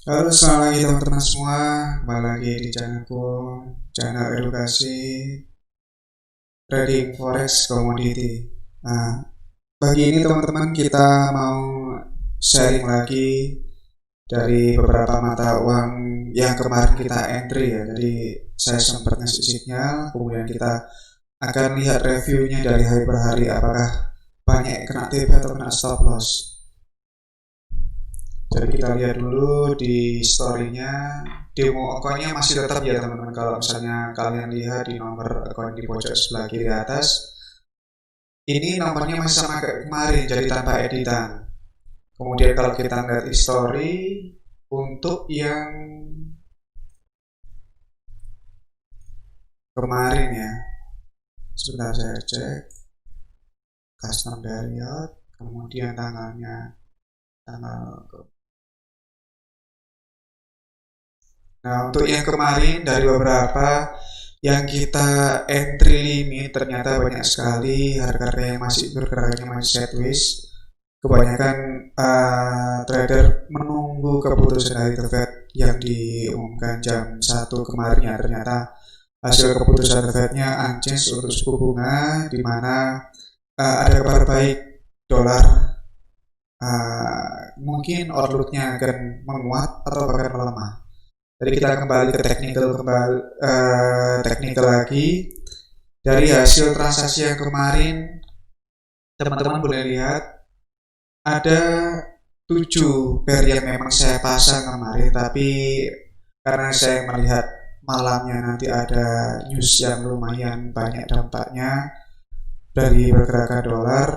Halo, selamat pagi teman-teman semua. Kembali lagi di channelku, channel edukasi trading forex commodity. Nah, pagi ini teman-teman kita mau sharing lagi dari beberapa mata uang yang kemarin kita entry ya. Jadi saya sempat ngasih sinyal, kemudian kita akan lihat reviewnya dari hari per hari apakah banyak kena TP atau kena stop loss. Jadi kita lihat dulu di story-nya, demo akunnya masih tetap ya teman-teman. Kalau misalnya kalian lihat di nomor akun di pojok sebelah kiri atas, ini nomornya masih sama kayak kemarin, jadi tanpa editan. Kemudian kalau kita lihat history, untuk yang kemarin ya, sebentar saya cek, custom period, kemudian tanggalnya, tanggal. Nah, untuk yang kemarin dari beberapa yang kita entry limit ternyata banyak sekali harga yang masih bergeraknya masih sideways. Kebanyakan trader menunggu keputusan dari The Fed yang diumumkan jam 1 kemarin ya. Ternyata hasil keputusan The Fed-nya unchanged untuk suku bunga, di mana ada kabar baik dolar mungkin outlook-nya akan menguat atau bahkan melemah. Jadi kita kembali ke technical lagi. Dari hasil transaksi yang kemarin, teman-teman boleh lihat ada 7 pair yang memang saya pasang kemarin, tapi karena saya melihat malamnya nanti ada news yang lumayan banyak dampaknya dari pergerakan dolar,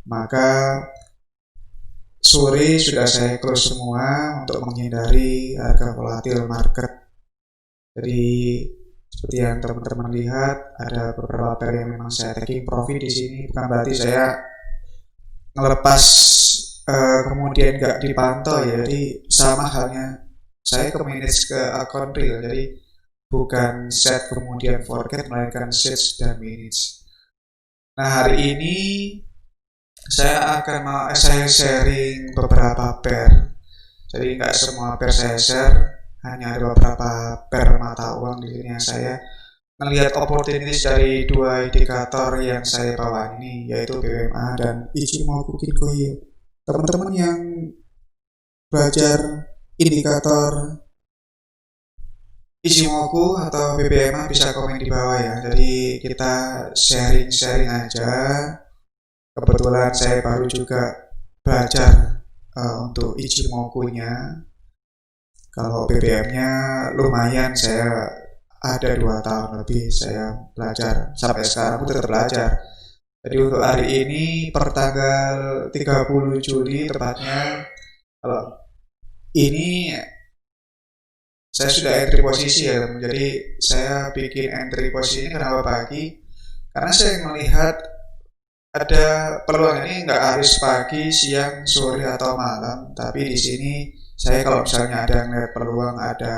maka sore sudah saya close semua untuk menghindari harga volatil market. Jadi seperti yang teman-teman lihat, ada beberapa pair yang memang saya taking profit di sini. Bukan berarti saya ngelepas kemudian nggak dipantau ya. Jadi sama halnya saya ke manage ke account real. Jadi bukan set kemudian forecast, melainkan set dan manage. Nah, hari ini saya akan saya sharing beberapa pair. Jadi nggak semua pair saya share, hanya ada beberapa pair mata uang di sini yang saya melihat opportunities dari 2 indikator yang saya bawa ini, yaitu BWMA dan Ichimoku Kinkohyo. Teman-teman yang belajar indikator Ichimoku atau BBMA bisa komen di bawah ya. Jadi kita sharing-sharing aja. Kebetulan saya baru juga belajar untuk Ichimoku-nya. Kalau BBM-nya lumayan, saya ada 2 tahun lebih saya belajar. Sampai sekarang pun tetap belajar. Jadi untuk hari ini pertanggal 30 Juli tepatnya, kalau ini saya sudah entry posisi ya teman. Jadi saya bikin entry posisi ini kenapa pagi? Karena saya melihat ada peluang ini nggak harus pagi, siang, sore atau malam, tapi di sini saya kalau misalnya ada ngeliat peluang, ada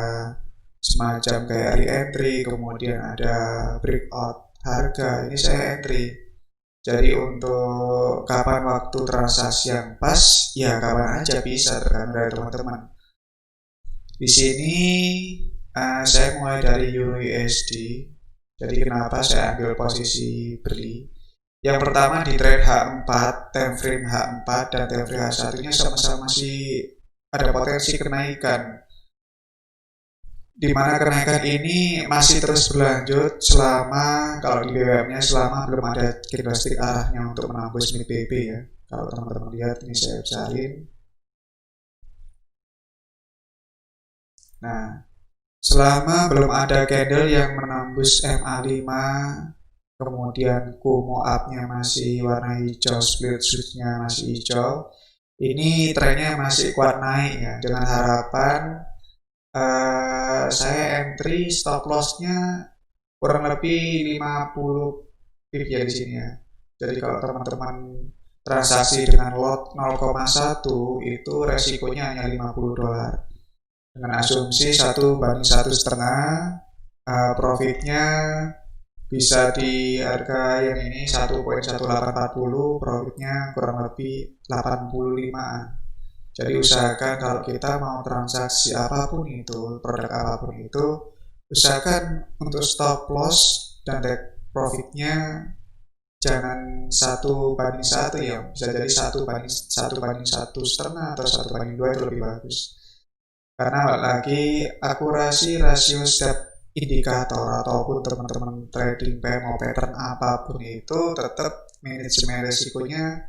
semacam kayak re-entry, kemudian ada breakout harga, ini saya entry. Jadi untuk kapan waktu transaksi yang pas, ya kapan aja bisa tergantung dari teman-teman. Di sini saya mulai dari Euro USD. Jadi kenapa saya ambil posisi beli? Yang pertama di trade H4, time frame H4 dan time frame H1 nya sama-sama masih ada potensi kenaikan, di mana kenaikan ini masih terus berlanjut selama, kalau di BWM-nya, selama belum ada candlestick arahnya untuk menembus mid BB ya. Kalau teman-teman lihat ini saya besarin. Nah, selama belum ada candle yang menembus MA5, kemudian Kumo up-nya masih warna hijau, split switch-nya masih hijau, ini trennya masih kuat naik ya, dengan harapan saya entry stop loss-nya kurang lebih 50 pip ya di sini ya. Jadi kalau teman-teman transaksi dengan lot 0,1 itu resikonya hanya $50. Dengan asumsi 1/1,5, profitnya bisa di harga yang ini 1.1840, profitnya kurang lebih 85-an. Jadi usahakan kalau kita mau transaksi apapun itu, produk apapun itu, usahakan untuk stop loss dan take profitnya jangan 1:1 ya, bisa jadi 1:1,1 atau 1:2 itu lebih bagus. Karena lagi akurasi rasio setiap indikator ataupun teman-teman trading mau pattern apapun itu tetap manajemen resikonya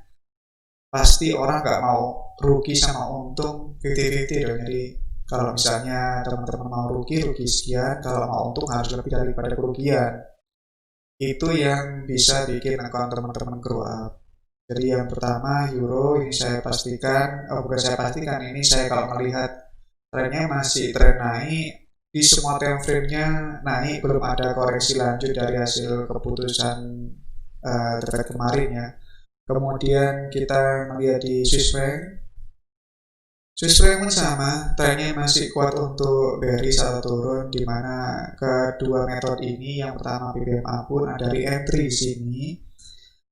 pasti orang nggak mau rugi sama untung 50-50 dong. Jadi kalau misalnya teman-teman mau rugi sekian, kalau mau untung harus lebih daripada kerugian. Itu yang bisa bikin akun teman-teman grow up. Jadi yang pertama euro ini saya pastikan, bukan saya pastikan, ini saya kalau melihat trennya masih tren naik di semua time frame-nya naik, belum ada koreksi lanjut dari hasil keputusan The Fed kemarin ya. Kemudian kita melihat di Swiss franc pun sama, trennya masih kuat untuk bearish atau turun, di mana kedua metode ini, yang pertama BBMA pun ada re-entry di sini.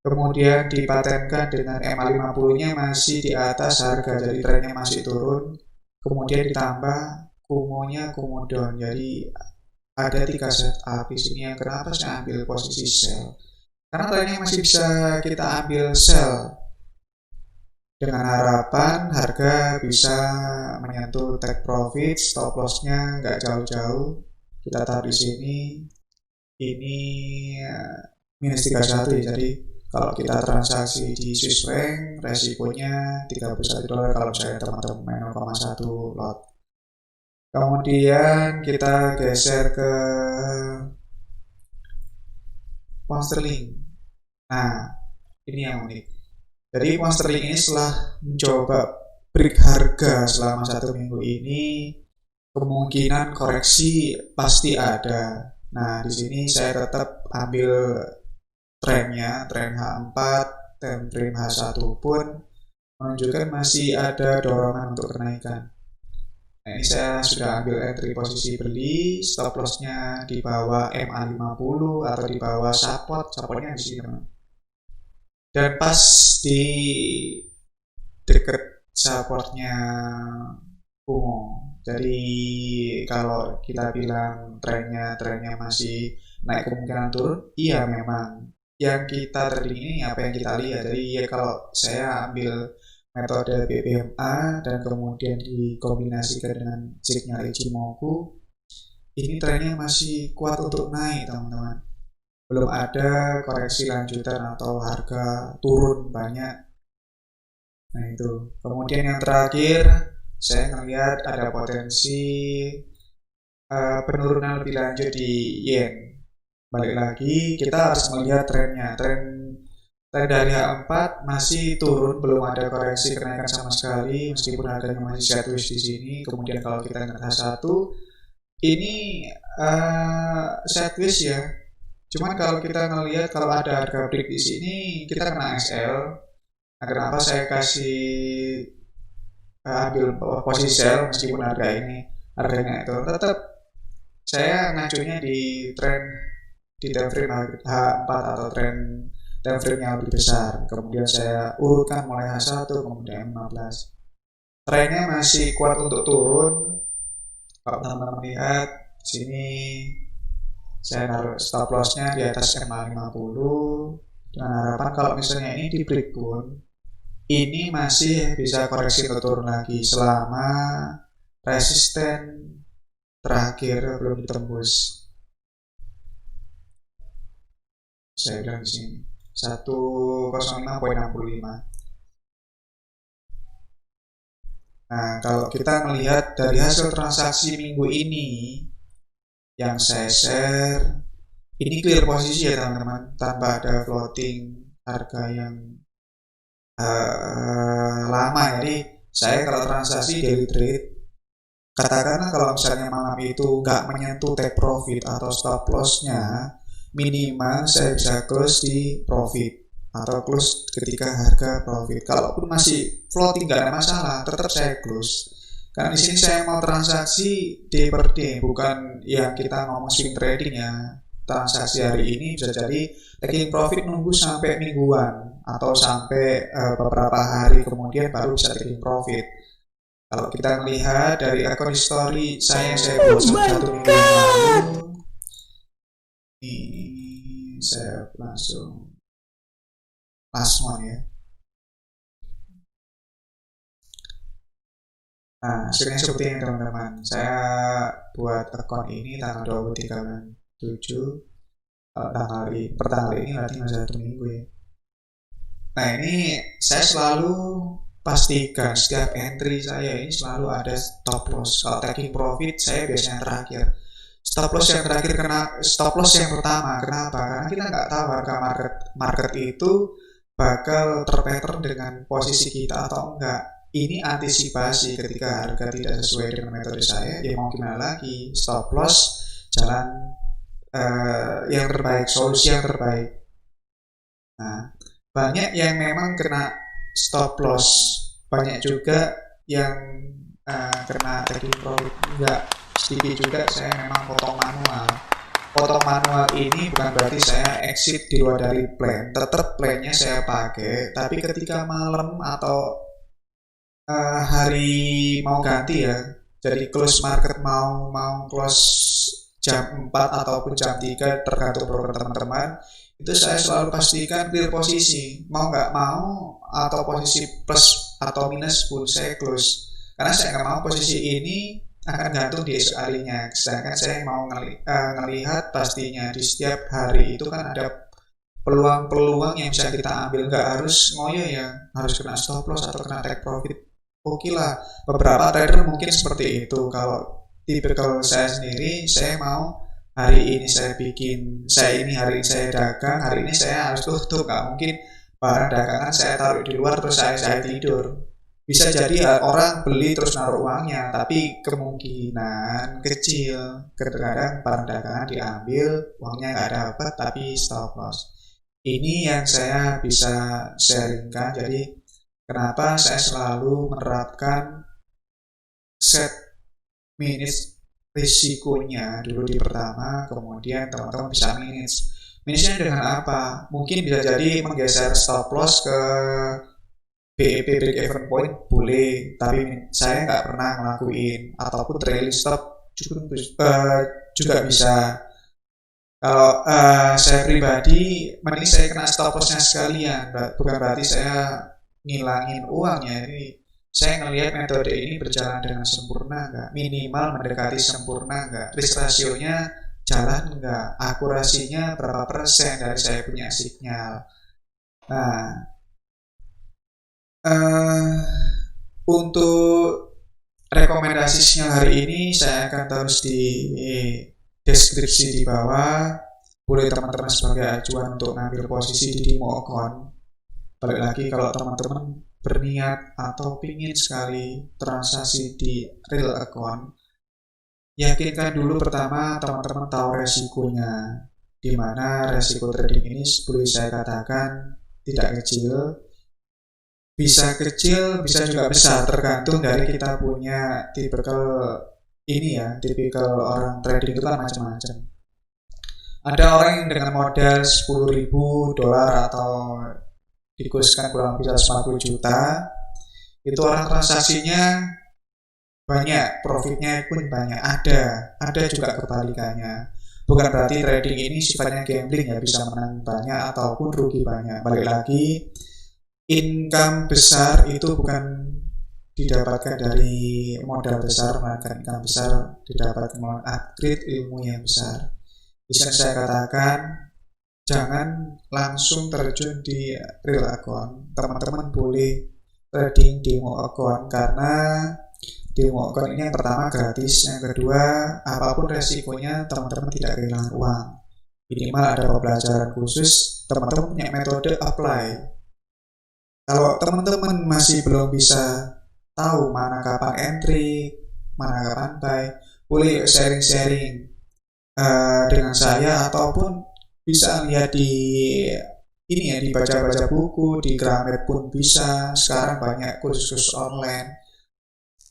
Kemudian dipatenkan dengan MA50-nya masih di atas harga, jadi trennya masih turun. Kemudian ditambah kumonya kumo down, jadi ada 3 setup di sini. Yang kenapa saya ambil posisi sell? Karena trennya masih bisa kita ambil sell dengan harapan harga bisa menyentuh take profit, stop loss-nya nggak jauh-jauh. Kita taruh di sini, ini minus 31 ya. Jadi kalau kita transaksi di Swiss franc resikonya $31 kalau saya teman-teman 0,1 lot. Kemudian kita geser ke pound sterling. Nah, ini yang unik. Jadi pound sterling ini setelah mencoba break harga selama 1 minggu ini, kemungkinan koreksi pasti ada. Nah, di sini saya tetap ambil trennya, tren H4, time frame H1 pun menunjukkan masih ada dorongan untuk kenaikan. Nah, ini saya sudah ambil entry posisi beli, stop loss-nya di bawah MA50 atau di bawah supportnya di sini, teman. Dan pas di deket supportnya kumo. Jadi kalau kita bilang trennya masih naik kemungkinan turun, iya memang. Yang kita trading ini apa yang kita lihat. Jadi ya kalau saya ambil metode BBMA dan kemudian dikombinasikan dengan signal Ichimoku, ini trennya masih kuat untuk naik, teman-teman. Belum ada koreksi lanjutan atau harga turun banyak. Nah itu. Kemudian yang terakhir, saya melihat ada potensi penurunan lebih lanjut di yen. Balik lagi, kita harus melihat trennya. Tren dari H4 masih turun, belum ada koreksi kenaikan sama sekali, meskipun harganya masih sideways di sini. Kemudian kalau kita lihat H1, ini sideways ya. Cuman kalau kita ngelihat kalau ada harga break di sini, kita kena SL. Nah, kenapa saya kasih ambil posisi sell meskipun harganya itu tetap saya ngacunya di tren di time frame H4 atau tren time frame yang lebih besar. Kemudian saya urutkan mulai H1 kemudian 15. Trennya masih kuat untuk turun. Kalau teman-teman lihat sini saya naruh stop loss-nya di atas MA50 dengan harapan kalau misalnya ini di break pun ini masih bisa koreksi untuk turun lagi selama resisten terakhir belum ditembus. Saya bilang di sini 105.65. Nah, kalau kita melihat dari hasil transaksi minggu ini yang saya share, ini clear posisi ya teman-teman, tanpa ada floating harga yang lama. Jadi saya kalau transaksi daily trade, katakanlah kalau misalnya malam itu nggak menyentuh take profit atau stop loss-nya, minimal saya bisa close di profit atau close ketika harga profit. Kalaupun masih floating nggak ada masalah, tetap saya close. Karena di sini saya mau transaksi day per day, bukan yang kita ngomong swing trading ya. Transaksi hari ini bisa jadi taking profit nunggu sampai mingguan atau sampai beberapa hari kemudian baru bisa taking profit. Kalau kita melihat dari akun history saya buat satu minggu yang lalu, ini saya langsung last one ya. Nah, hasilnya seperti ini teman-teman. Saya buat akun ini tanggal 23 bulan 7. Per tanggal ini berarti masih 1 minggu ya. Nah, ini saya selalu pastikan setiap entry saya ini selalu ada stop loss. Kalau taking profit saya biasanya terakhir. Stop loss yang terakhir stop loss yang pertama. Kenapa? Karena kita nggak tahu harga market itu bakal terpattern dengan posisi kita atau enggak. Ini antisipasi ketika harga tidak sesuai dengan metode saya, ya mau gimana lagi, stop loss jalan yang terbaik, solusi yang terbaik. Nah, banyak yang memang kena stop loss, banyak juga yang kena taking profit, enggak sedikit juga saya memang potong manual. Potong manual ini bukan berarti saya exit di luar dari plan, tetap plannya saya pakai, tapi ketika malam atau hari mau ganti ya, jadi close market mau close jam 4 ataupun jam 3 tergantung program teman-teman, itu saya selalu pastikan clear posisi, mau nggak mau atau posisi plus atau minus pun saya close, karena saya nggak mau posisi ini akan gantung di esok harinya. Sedangkan saya mau ngelihat pastinya di setiap hari itu kan ada peluang-peluang yang bisa kita ambil, nggak harus ngoyo ya harus kena stop loss atau kena take profit. Oke lah, beberapa trader mungkin seperti itu. Kalau tipikal saya sendiri, saya mau hari ini saya hari ini saya dagang, hari ini saya harus tutup. Nggak mungkin barang dagangan saya taruh di luar terus saya tidur. Bisa jadi orang beli terus naruh uangnya, tapi kemungkinan kecil. Kadang-kadang barang dagangan diambil, uangnya nggak dapat, tapi stop loss. Ini yang saya bisa sharingkan. Jadi kenapa saya selalu menerapkan set minutes risikonya dulu di pertama, kemudian teman-teman bisa minutes. Minusnya dengan apa? Mungkin bisa jadi menggeser stop loss ke BEP break even point boleh, tapi saya nggak pernah ngelakuin, ataupun trailing stop juga bisa. Kalau saya pribadi, mending saya kena stop lossnya sekalian, bukan berarti saya ngilangin uangnya. Ini saya ngelihat metode ini berjalan dengan sempurna nggak, minimal mendekati sempurna nggak, risk rasionya jalan nggak, akurasinya berapa persen dari saya punya sinyal. Nah, untuk rekomendasi sinyal hari ini saya akan taruh di deskripsi di bawah, boleh teman-teman sebagai acuan untuk ngambil posisi di demo account. Balik lagi, kalau teman-teman berniat atau ingin sekali transaksi di real account, yakinkan dulu pertama teman-teman tahu resikonya, di mana resiko trading ini boleh saya katakan tidak kecil, bisa juga besar, tergantung dari kita punya tipikal orang trading itu kan macam-macam. Ada orang yang dengan modal $10.000 atau dikurskan kurang bisa 50 juta, itu orang transaksinya banyak, profitnya pun banyak. Ada juga kebalikannya. Bukan berarti trading ini sifatnya gambling ya, bisa menang banyak ataupun rugi banyak. Balik lagi, income besar itu bukan didapatkan dari modal besar, melainkan income besar didapatkan melalui upgrade ilmu yang besar. Bisa saya katakan, jangan langsung terjun di real account. Teman-teman boleh trading demo account, karena demo account ini yang pertama gratis, yang kedua apapun resikonya teman-teman tidak kehilangan uang. Minimal ada pembelajaran khusus, teman-teman punya metode apply. Kalau teman-teman masih belum bisa tahu mana kapan entry, mana kapan buy, boleh sharing-sharing dengan saya, ataupun bisa lihat di baca-baca buku, di Gramet pun bisa. Sekarang banyak kursus online.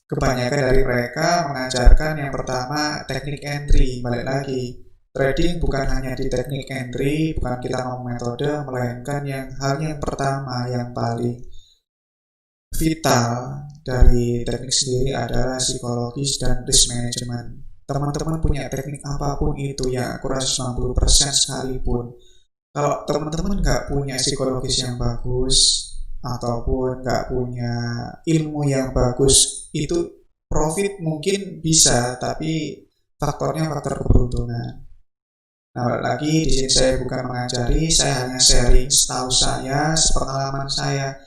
Kebanyakan dari mereka mengajarkan yang pertama teknik entry. Balik lagi, trading bukan hanya di teknik entry, bukan kita ngomong metode, melainkan yang pertama yang paling vital dari teknik sendiri adalah psikologis dan risk management. Teman-teman punya teknik apapun itu yang aku rasa 90% sekalipun, kalau teman-teman nggak punya psikologis yang bagus ataupun nggak punya ilmu yang bagus, itu profit mungkin bisa, tapi faktornya faktor keberuntungan. Nah, balik lagi di sini saya bukan mengajari, saya hanya sharing setahu saya, sepengalaman saya.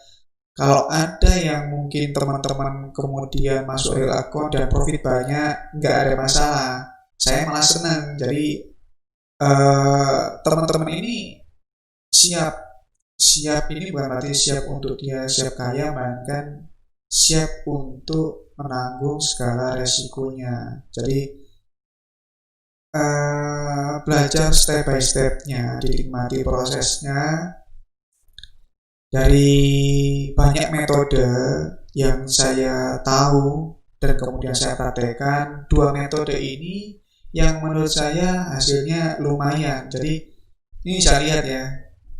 Kalau ada yang mungkin teman-teman kemudian masuk real account dan profit banyak, nggak ada masalah. Saya malah senang. Jadi teman-teman ini siap, siap ini bukan berarti siap untuk dia siap kaya, melainkan siap untuk menanggung segala resikonya. Jadi belajar step by stepnya, dinikmati prosesnya. Dari banyak metode yang saya tahu dan kemudian saya praktekkan, 2 metode ini yang menurut saya hasilnya lumayan. Jadi ini saya lihat ya,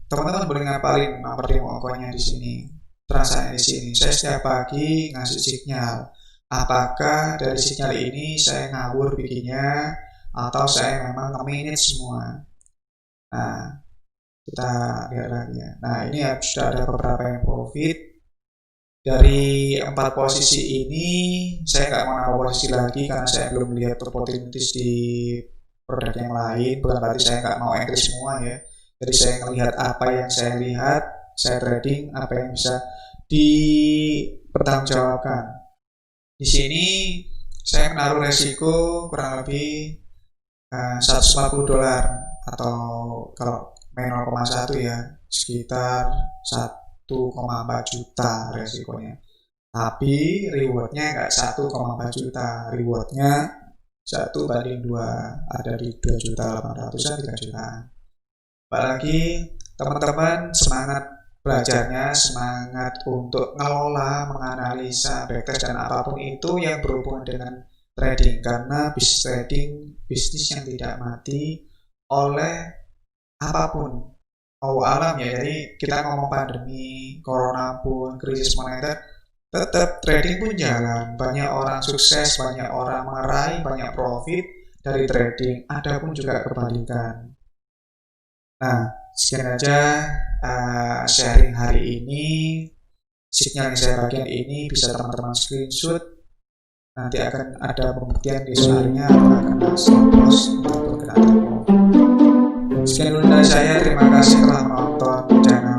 teman-teman boleh ngapalin nomor remote di sini, transaksi di sini. Saya setiap pagi ngasih sinyal. Apakah dari sinyal ini saya ngawur bikinnya atau saya memang nge-manage semua? Nah, kita lihat lagi ya. Nah, ini sudah ada beberapa yang profit. Dari 4 posisi ini, saya nggak mau nambah posisi lagi karena saya belum melihat opportunities di produk yang lain. Bukan berarti saya nggak mau entry semua ya. Jadi saya melihat apa yang saya lihat, saya trading apa yang bisa dipertanggungjawabkan. Di sini saya menaruh resiko kurang lebih $150 atau kalau main 0,1 ya sekitar 1,4 juta resikonya. Tapi rewardnya nggak 1,4 juta, rewardnya 1/2, ada di 2.800.000, 3 juta. Apalagi teman-teman semangat belajarnya, semangat untuk ngelola, menganalisa, backtest dan apapun itu yang berhubungan dengan trading, karena bisnis trading bisnis yang tidak mati oleh apapun alam ya. Jadi kita ngomong pandemi, corona pun, krisis moneter, tetap trading pun jalan. Banyak orang sukses, banyak orang meraih banyak profit dari trading. Ada pun juga kebalikan. Nah, sekian aja sharing hari ini. Signal yang saya bagian ini bisa teman-teman screenshot. Nanti akan ada pembuktian di selanjutnya, akan stop loss ataupun kena take profit. Sekian dulu dari saya, terima kasih telah menonton channel